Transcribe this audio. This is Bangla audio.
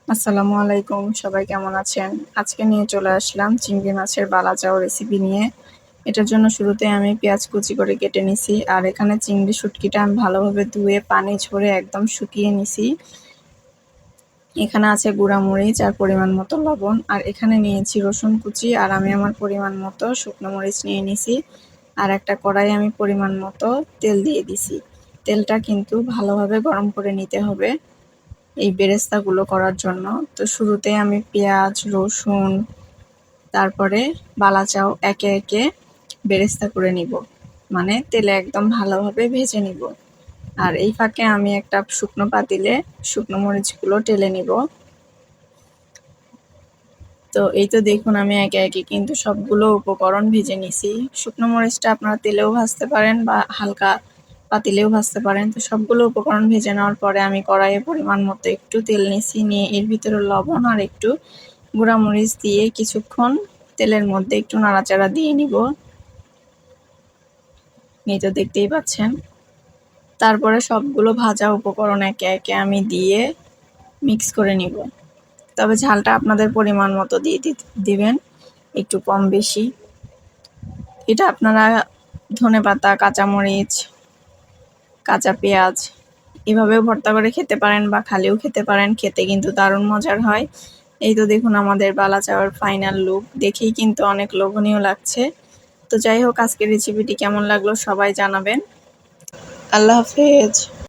আসসালামু আলাইকুম, সবাই কেমন আছেন? আজকে নিয়ে চলে আসলাম চিংড়ি মাছের বালাচাও রেসিপি নিয়ে। এটার জন্য শুরুতে আমি পেঁয়াজ কুচি করে কেটে নিছি, আর এখানে চিংড়ি শুটকিটা আমি ভালোভাবে ধুয়ে পানি ঝরে একদম শুকিয়ে নিছি। এখানে আছে গুঁড়া মরিচ আর পরিমাণ মতো লবণ, আর এখানে নিয়েছি রসুন কুচি, আর আমি আমার পরিমাণ মতো শুকনো মরিচ নিয়ে নিছি। আর একটা কড়াই আমি পরিমাণ মতো তেল দিয়ে দিছি। তেলটা কিন্তু ভালোভাবে গরম করে নিতে হবে এই বেরেস্তাগুলো করার জন্য। তো শুরুতে আমি পেঁয়াজ, রসুন, তারপরে বালাচাও একে একে বেরেস্তা করে নিব, মানে তেলে একদম ভালোভাবে ভেজে নিব। আর এই ফাঁকে আমি একটা শুকনো পাতিলে শুকনো মরিচগুলো টেলে নিব। তো এই তো দেখুন, আমি একে একে কিন্তু সবগুলো উপকরণ ভেজে নিছি। শুকনো মরিচটা আপনারা তেলেও ভাজতে পারেন বা হালকা পাতিলেও ভাজতে পারেন। তো সবগুলো উপকরণ ভেজে নেওয়ার পরে আমি কড়াইয়ে পরিমাণ মতো একটু তেল নিছি, নিয়ে এর ভিতরে লবণ আর একটু গুঁড়া মরিচ দিয়ে কিছুক্ষণ তেলের মধ্যে একটু নাড়াচাড়া দিয়ে নিব। এই তো দেখতেই পাচ্ছেন। তারপরে সবগুলো ভাজা উপকরণ একে একে আমি দিয়ে মিক্স করে নিব। তবে ঝালটা আপনাদের পরিমাণ মতো দিয়ে দিবেন, একটু কম বেশি। এটা আপনারা ধনেপাতা, কাঁচামরিচ, কাঁচা পেঁয়াজ এভাবেও ভর্তা করে খেতে পারেন বা খালিও খেতে পারেন, খেতে কিন্তু দারুণ মজার হয়। এই তো দেখুন আমাদের বালাচাওয়ার ফাইনাল লুক, দেখেই কিন্তু অনেক লোভনীয় লাগছে। তো যাই হোক, আজকের রেসিপিটি কেমন লাগলো সবাই জানাবেন। আল্লাহ হাফেজ।